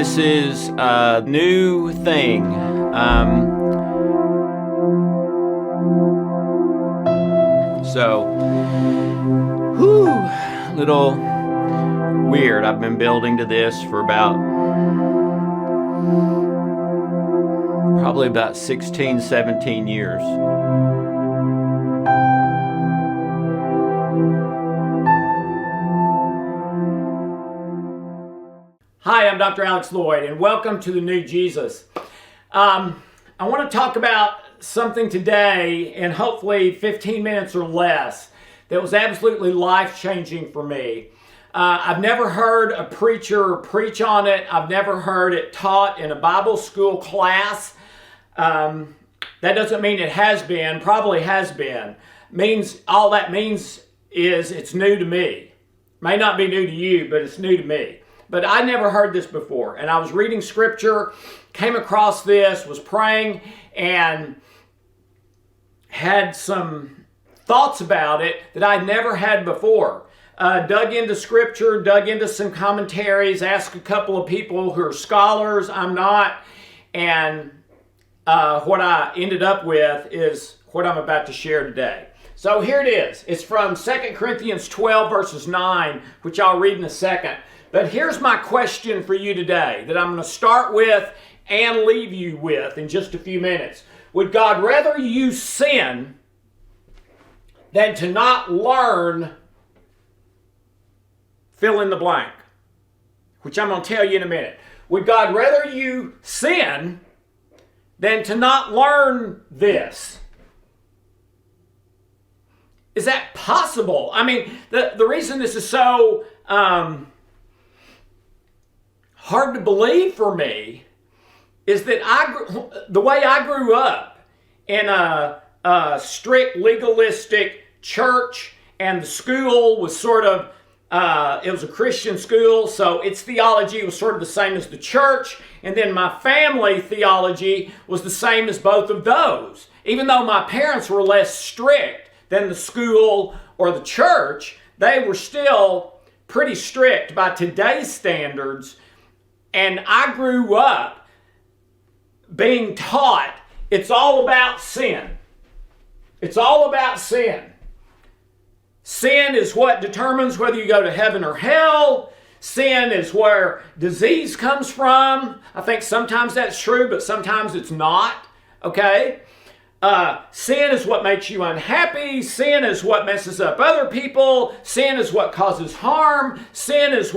This is a new thing. Little weird. I've been building to this for probably about 16, 17 years. Hi, I'm Dr. Alex Loyd, and welcome to the New Jesus. I want to talk about something today in hopefully 15 minutes or less that was absolutely life-changing for me. I've never heard a preacher preach on it. I've never heard it taught in a Bible school class. That doesn't mean it has been, probably has been. All that means is it's new to me. May not be new to you, but it's new to me. But I never heard this before. And I was reading scripture, came across this, was praying, and had some thoughts about it that I'd never had before. Dug into scripture, dug into some commentaries, asked a couple of people who are scholars. I'm not. And what I ended up with is what I'm about to share today. So here it is. It's from 2 Corinthians 12 verses 9, which I'll read in a second. But here's my question for you today that I'm going to start with and leave you with in just a few minutes. Would God rather you sin than to not learn fill in the blank? Which I'm going to tell you in a minute. Would God rather you sin than to not learn this? Is that possible? I mean, the reason this is so hard to believe for me is that the way I grew up in a strict legalistic church, and the school was sort of, it was a Christian school, so its theology was sort of the same as the church, and then my family theology was the same as both of those. Even though my parents were less strict than the school or the church, they were still pretty strict by today's standards. And I grew up being taught it's all about sin. It's all about sin. Sin is what determines whether you go to heaven or hell. Sin is where disease comes from. I think sometimes that's true, but sometimes it's not. Okay? Sin is what makes you unhappy. Sin is what messes up other people. Sin is what causes harm. Sin is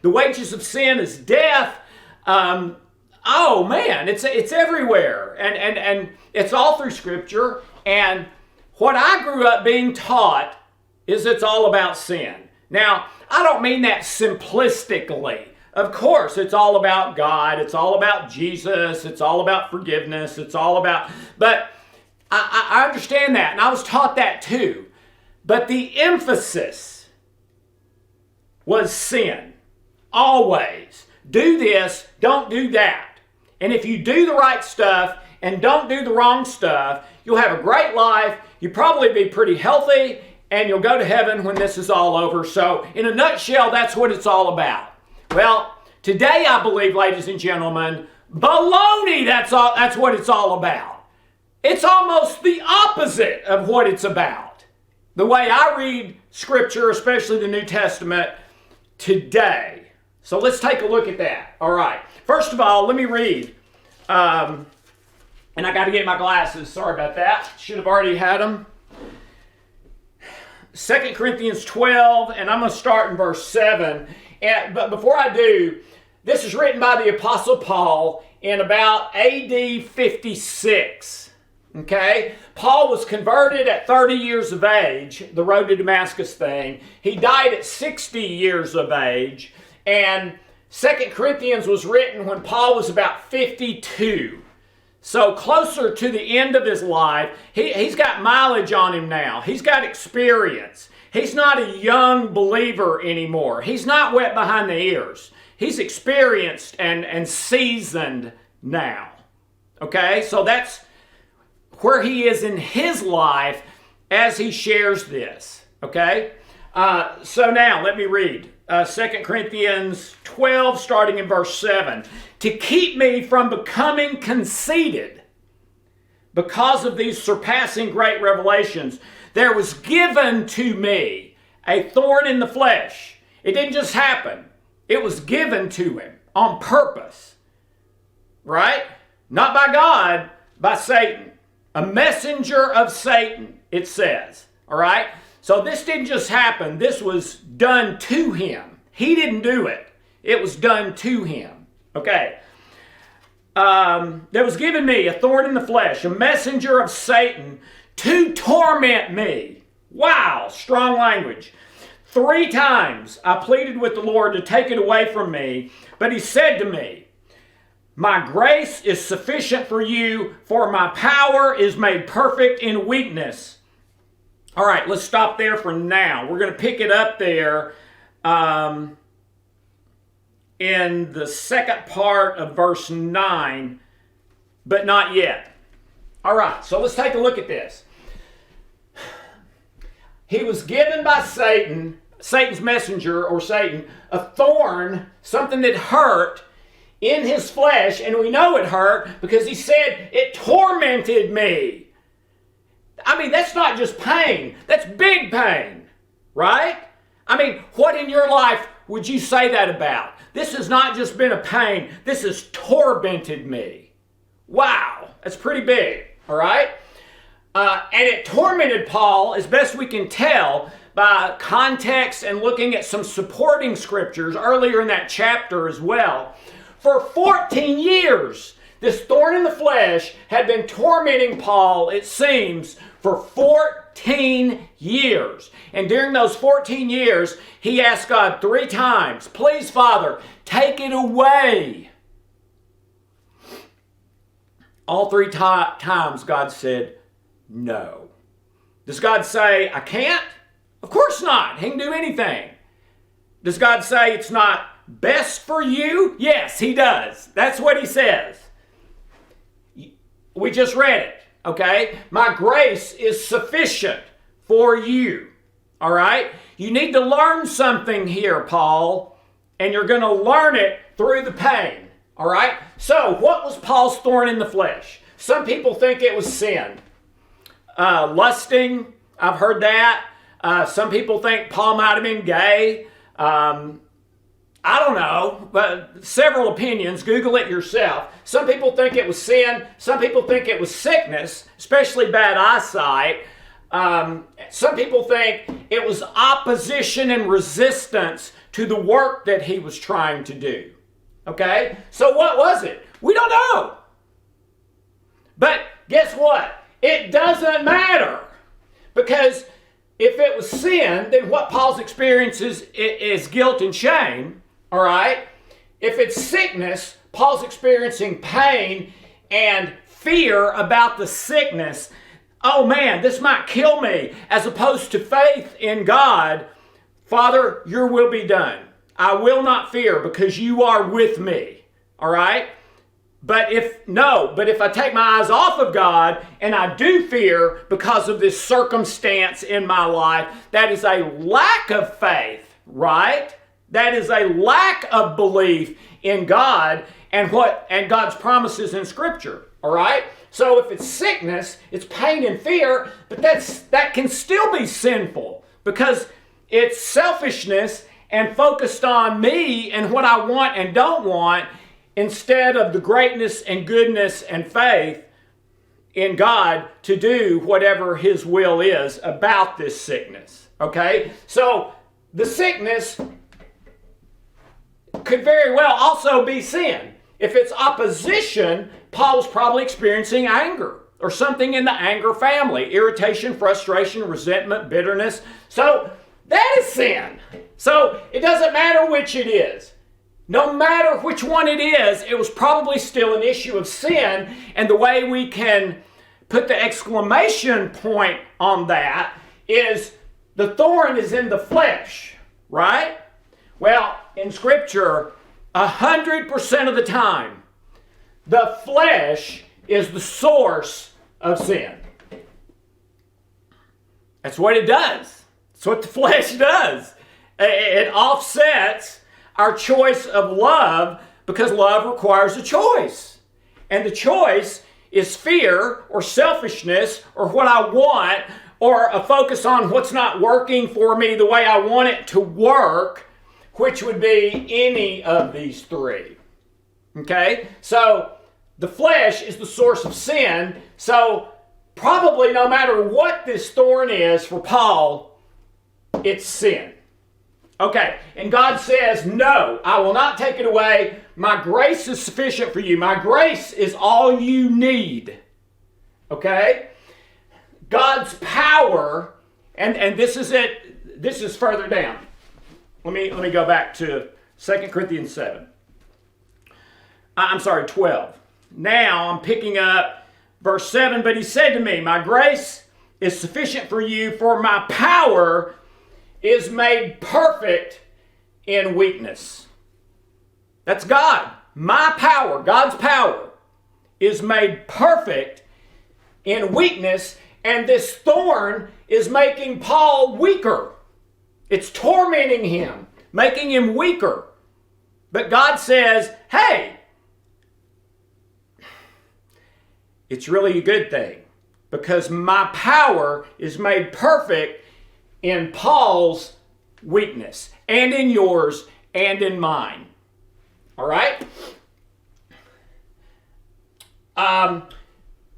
the wages of sin is death. Oh man, it's everywhere. And it's all through scripture. And what I grew up being taught is it's all about sin. Now, I don't mean that simplistically. Of course, it's all about God. It's all about Jesus. It's all about forgiveness. But I understand that. And I was taught that too. But the emphasis was sin. Always. Do this, don't do that. And if you do the right stuff and don't do the wrong stuff, you'll have a great life, you'll probably be pretty healthy, and you'll go to heaven when this is all over. So, in a nutshell, that's what it's all about. Well, today I believe, ladies and gentlemen, baloney, that's what it's all about. It's almost the opposite of what it's about. The way I read Scripture, especially the New Testament, today. So let's take a look at that. All right. First of all, let me read. And I got to get my glasses. Sorry about that. Should have already had them. 2 Corinthians 12, and I'm going to start in verse 7. But before I do, this is written by the Apostle Paul in about AD 56. Okay? Paul was converted at 30 years of age, the road to Damascus thing. He died at 60 years of age. And 2 Corinthians was written when Paul was about 52. So closer to the end of his life, he's got mileage on him now. He's got experience. He's not a young believer anymore. He's not wet behind the ears. He's experienced and seasoned now. Okay? So that's where he is in his life as he shares this. Okay? So now, let me read 2 Corinthians 12, starting in verse 7. To keep me from becoming conceited, because of these surpassing great revelations, there was given to me a thorn in the flesh. It didn't just happen. It was given to him on purpose. Right? Not by God, by Satan. A messenger of Satan, it says. All right? So this didn't just happen. This was done to him. He didn't do it. It was done to him. Okay. There was given me a thorn in the flesh, a messenger of Satan to torment me. Wow, strong language. 3 times I pleaded with the Lord to take it away from me, but he said to me, my grace is sufficient for you, for my power is made perfect in weakness. All right, let's stop there for now. We're going to pick it up there in the second part of verse 9, but not yet. All right, so let's take a look at this. He was given by Satan, Satan's messenger, or Satan, a thorn, something that hurt in his flesh, and we know it hurt because he said, it tormented me. I mean, that's not just pain, that's big pain, right? I mean, what in your life would you say that about? This has not just been a pain, this has tormented me. Wow, that's pretty big, all right? And it tormented Paul, as best we can tell, by context and looking at some supporting scriptures earlier in that chapter as well. For 14 years, this thorn in the flesh had been tormenting Paul, it seems, for 14 years. And during those 14 years, he asked God 3 times, please, Father, take it away. All 3 times God said, no. Does God say, I can't? Of course not. He can do anything. Does God say it's not best for you? Yes, he does. That's what he says. We just read it, okay? My grace is sufficient for you, all right? You need to learn something here, Paul, and you're going to learn it through the pain, all right? So, what was Paul's thorn in the flesh? Some people think it was sin. Lusting, I've heard that. Some people think Paul might have been gay. I don't know, but several opinions. Google it yourself. Some people think it was sin. Some people think it was sickness, especially bad eyesight. Some people think it was opposition and resistance to the work that he was trying to do. Okay? So what was it? We don't know. But guess what? It doesn't matter. Because if it was sin, then what Paul's experiences is guilt and shame. All right? If it's sickness, Paul's experiencing pain and fear about the sickness. Oh man, this might kill me. As opposed to faith in God, Father, your will be done. I will not fear because you are with me. All right? But if I take my eyes off of God and I do fear because of this circumstance in my life, that is a lack of faith, right? That is a lack of belief in God and God's promises in Scripture, all right? So if it's sickness, it's pain and fear, but that can still be sinful because it's selfishness and focused on me and what I want and don't want instead of the greatness and goodness and faith in God to do whatever His will is about this sickness, okay? So the sickness could very well also be sin. If it's opposition, Paul's probably experiencing anger or something in the anger family, irritation, frustration, resentment, bitterness. So that is sin. So it doesn't matter which it is. No matter which one it is, it was probably still an issue of sin. And the way we can put the exclamation point on that is the thorn is in the flesh, right? Well, in Scripture, 100% of the time, the flesh is the source of sin. That's what it does. That's what the flesh does. It offsets our choice of love because love requires a choice. And the choice is fear or selfishness or what I want or a focus on what's not working for me the way I want it to work, which would be any of these three. Okay? So the flesh is the source of sin. So probably no matter what this thorn is for Paul, it's sin. Okay, and God says, no, I will not take it away. My grace is sufficient for you. My grace is all you need. Okay? God's power, and this is it, this is further down. Let me go back to 2 Corinthians 12. Now I'm picking up verse 7, but he said to me, my grace is sufficient for you, for my power is made perfect in weakness. That's God. My power, God's power, is made perfect in weakness, and this thorn is making Paul weaker. It's tormenting him, making him weaker. But God says, hey, it's really a good thing because my power is made perfect in Paul's weakness, and in yours, and in mine. All right?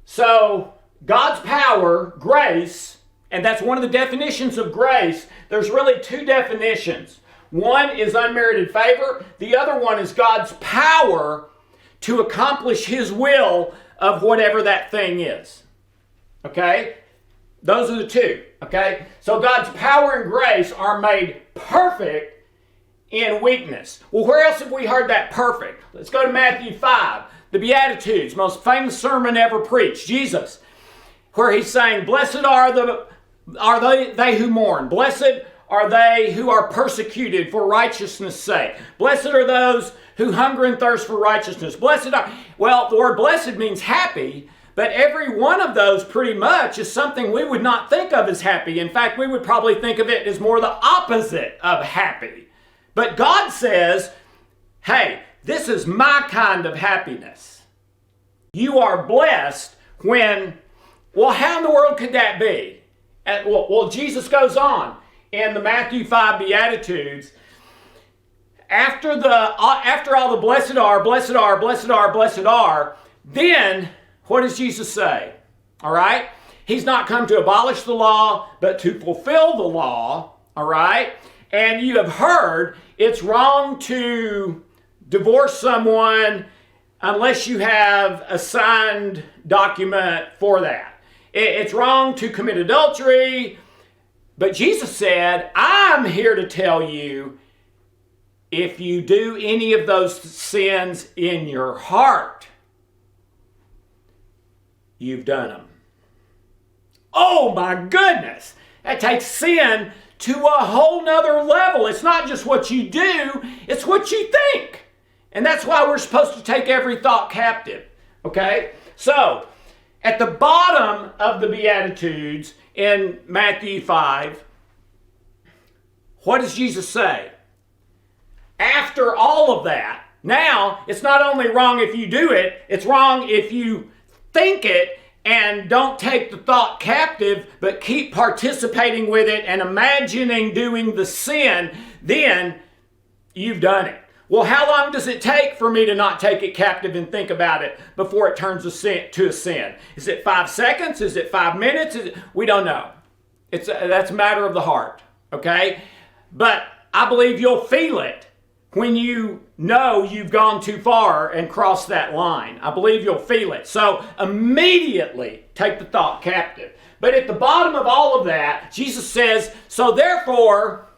So, God's power, grace, and that's one of the definitions of grace. There's really two definitions. One is unmerited favor. The other one is God's power to accomplish His will of whatever that thing is. Okay? Those are the two, okay? So God's power and grace are made perfect in weakness. Well, where else have we heard that perfect? Let's go to Matthew 5, the Beatitudes, most famous sermon ever preached, Jesus, where he's saying, blessed are they who mourn. Blessed are they who are persecuted for righteousness' sake. Blessed are those who hunger and thirst for righteousness. Well, the word blessed means happy, but every one of those pretty much is something we would not think of as happy. In fact, we would probably think of it as more the opposite of happy. But God says, hey, this is my kind of happiness. You are blessed when, well, how in the world could that be? Well, Jesus goes on in the Matthew 5 Beatitudes, after all the blessed are, then what does Jesus say? All right? He's not come to abolish the law, but to fulfill the law. All right? And you have heard it's wrong to divorce someone unless you have a signed document for that. It's wrong to commit adultery. But Jesus said, I'm here to tell you, if you do any of those sins in your heart, you've done them. Oh my goodness! That takes sin to a whole nother level. It's not just what you do, it's what you think. And that's why we're supposed to take every thought captive. Okay? So, at the bottom of the Beatitudes in Matthew 5, what does Jesus say? After all of that, now it's not only wrong if you do it, it's wrong if you think it and don't take the thought captive, but keep participating with it and imagining doing the sin, then you've done it. Well, how long does it take for me to not take it captive and think about it before it turns to a sin? Is it 5 seconds? Is it 5 minutes? We don't know. That's a matter of the heart, okay? But I believe you'll feel it when you know you've gone too far and crossed that line. I believe you'll feel it. So immediately take the thought captive. But at the bottom of all of that, Jesus says, so therefore,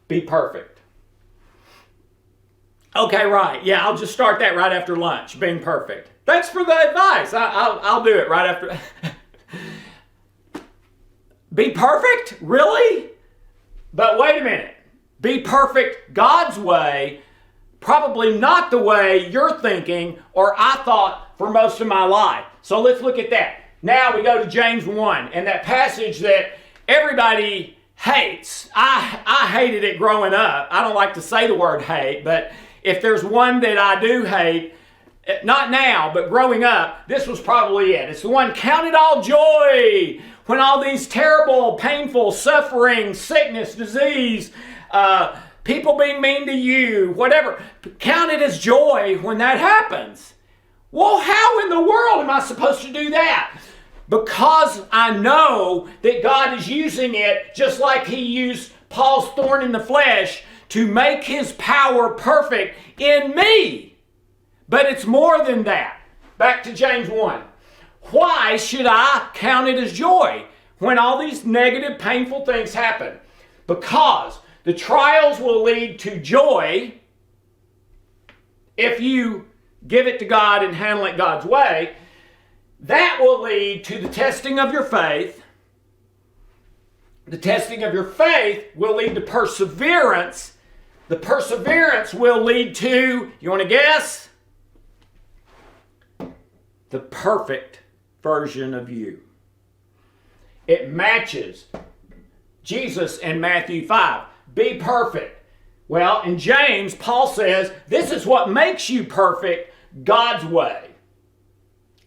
be perfect. Okay, right. Yeah, I'll just start that right after lunch, being perfect. Thanks for the advice. I'll do it right after. Be perfect? Really? But wait a minute. Be perfect God's way, probably not the way you're thinking or I thought for most of my life. So let's look at that. Now we go to James 1, and that passage that everybody hates. I hated it growing up. I don't like to say the word hate, but if there's one that I do hate, not now, but growing up, this was probably it. It's the one, count it all joy when all these terrible, painful, suffering, sickness, disease, people being mean to you, whatever. Count it as joy when that happens. Well, how in the world am I supposed to do that? Because I know that God is using it just like He used Paul's thorn in the flesh to make His power perfect in me. But it's more than that. Back to James 1. Why should I count it as joy when all these negative, painful things happen? Because the trials will lead to joy if you give it to God and handle it God's way. That will lead to the testing of your faith. The testing of your faith will lead to perseverance. The perseverance will lead to, you want to guess? The perfect version of you. It matches Jesus in Matthew 5. Be perfect. Well, in James, Paul says, this is what makes you perfect, God's way.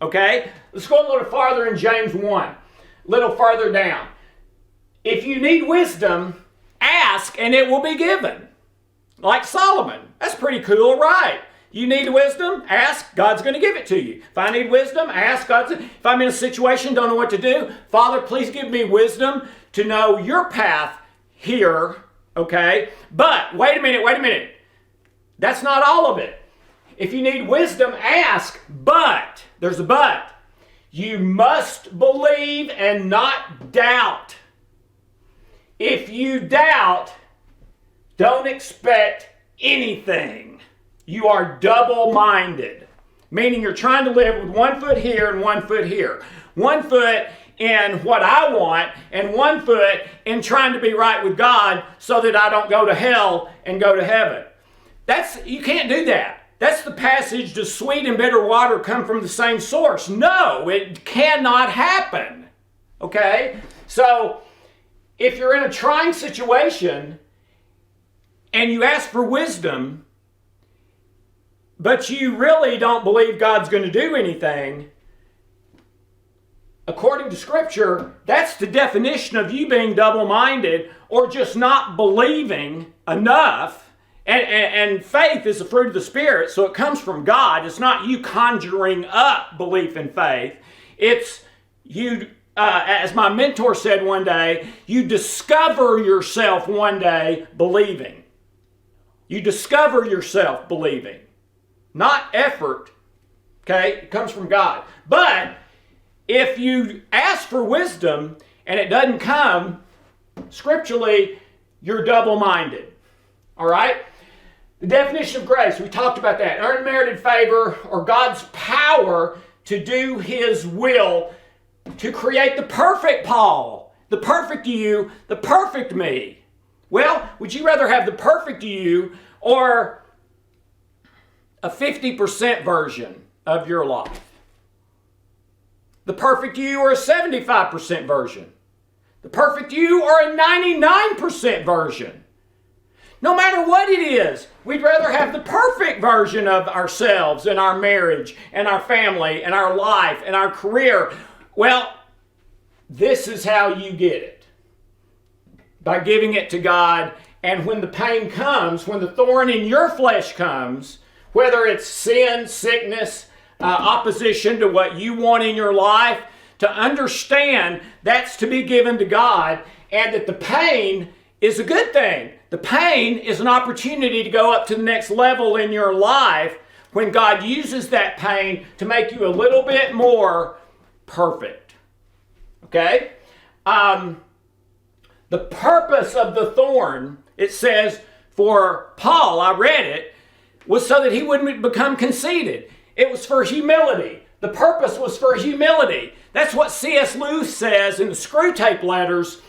Okay? Let's go a little farther in James 1. A little farther down. If you need wisdom, ask and it will be given. Like Solomon. That's pretty cool, right? You need wisdom? Ask. God's going to give it to you. If I need wisdom, ask. If I'm in a situation, don't know what to do, Father, please give me wisdom to know your path here. Okay? But, wait a minute. That's not all of it. If you need wisdom, ask. But, there's a but. You must believe and not doubt. If you doubt, don't expect anything. You are double-minded. Meaning you're trying to live with 1 foot here and 1 foot here. 1 foot in what I want and 1 foot in trying to be right with God so that I don't go to hell and go to heaven. You can't do that. That's the passage, does sweet and bitter water come from the same source? No, it cannot happen. Okay? So, if you're in a trying situation and you ask for wisdom, but you really don't believe God's going to do anything, according to Scripture, that's the definition of you being double-minded or just not believing enough. And faith is the fruit of the Spirit, so it comes from God. It's not you conjuring up belief in faith. It's you, as my mentor said one day, you discover yourself one day believing. You discover yourself believing. Not effort. Okay? It comes from God. But if you ask for wisdom and it doesn't come, scripturally, you're double-minded. All right? The definition of grace, we talked about that. Earned merited favor or God's power to do His will to create the perfect Paul, the perfect you, the perfect me. Well, would you rather have the perfect you or a 50% version of your life? The perfect you or a 75% version? The perfect you or a 99% version? No matter what it is, we'd rather have the perfect version of ourselves and our marriage and our family and our life and our career. Well, this is how you get it. By giving it to God, and when the pain comes, when the thorn in your flesh comes, whether it's sin, sickness, opposition to what you want in your life, to understand that's to be given to God, and that the pain is a good thing. The pain is an opportunity to go up to the next level in your life when God uses that pain to make you a little bit more perfect. Okay? The purpose of the thorn, it says, for Paul, I read it, was so that he wouldn't become conceited. It was for humility. The purpose was for humility. That's what C.S. Lewis says in the Screw Tape Letters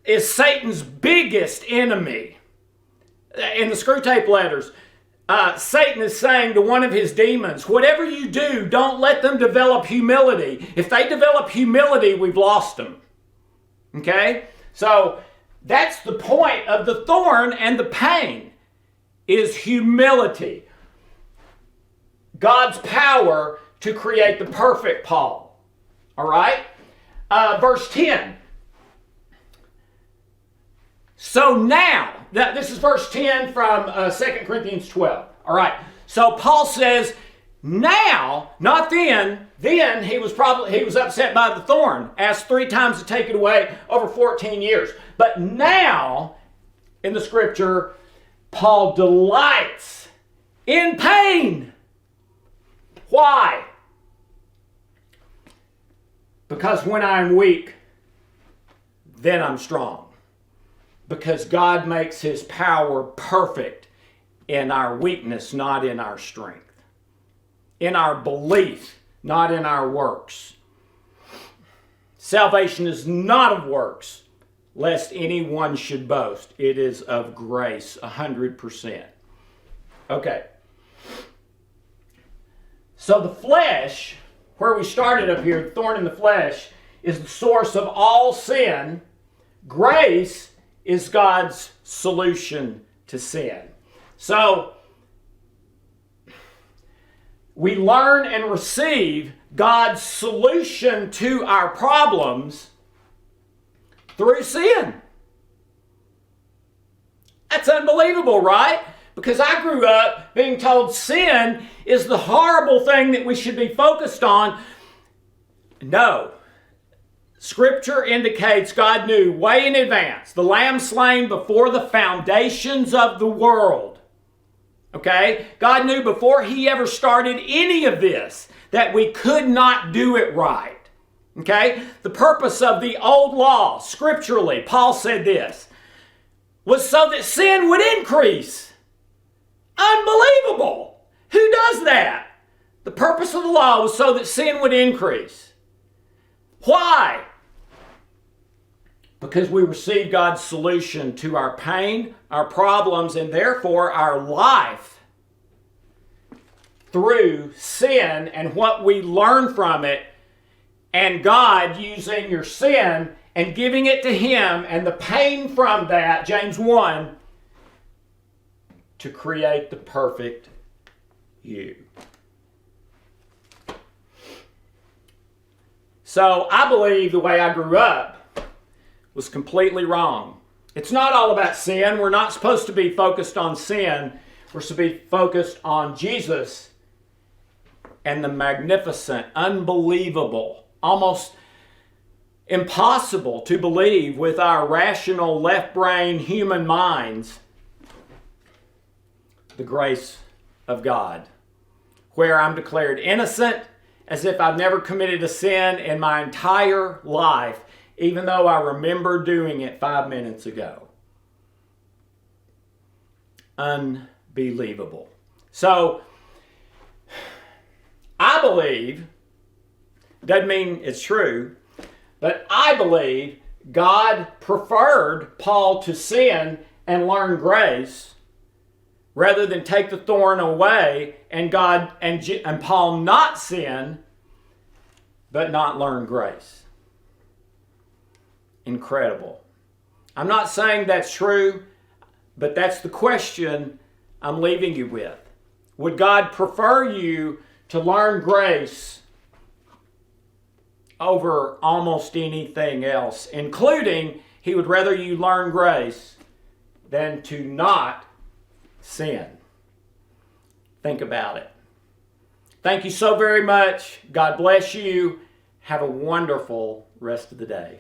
is Satan's biggest enemy. In the Screw Tape Letters, Satan is saying to one of his demons, whatever you do, don't let them develop humility. If they develop humility, we've lost them. Okay? So that's the point of the thorn and the pain, is humility. God's power to create the perfect Paul. All right? Verse 10. So now, this is verse 10 from 2 Corinthians 12. All right. So Paul says, now, not then. Then he was upset by the thorn, asked 3 times to take it away over 14 years. But now, in the scripture, Paul delights in pain. Why? Because when I'm weak, then I'm strong. Because God makes his power perfect in our weakness, not in our strength. In our belief, not in our works. Salvation is not of works, lest anyone should boast. It is of grace, 100%. Okay. So the flesh, where we started up here, the thorn in the flesh, is the source of all sin. Grace is God's solution to sin. So, we learn and receive God's solution to our problems through sin. That's unbelievable, right? Because I grew up being told sin is the horrible thing that we should be focused on. No. Scripture indicates God knew way in advance, the lamb slain before the foundations of the world. Okay? God knew before he ever started any of this that we could not do it right. Okay? The purpose of the old law, scripturally, Paul said this, was so that sin would increase. Unbelievable! Who does that? The purpose of the law was so that sin would increase. Why? Because we receive God's solution to our pain, our problems, and therefore our life through sin and what we learn from it, and God using your sin and giving it to him and the pain from that, James 1, to create the perfect you. So I believe the way I grew up was completely wrong. It's not all about sin. We're not supposed to be focused on sin. We're supposed to be focused on Jesus and the magnificent, unbelievable, almost impossible to believe with our rational left brain human minds, the grace of God, where I'm declared innocent as if I've never committed a sin in my entire life, even though I remember doing it 5 minutes ago. Unbelievable. So, I believe, doesn't mean it's true, but I believe God preferred Paul to sin and learn grace rather than take the thorn away and Paul not sin but not learn grace. Incredible. I'm not saying that's true, but that's the question I'm leaving you with. Would God prefer you to learn grace over almost anything else, including he would rather you learn grace than to not sin? Think about it. Thank you so very much. God bless you. Have a wonderful rest of the day.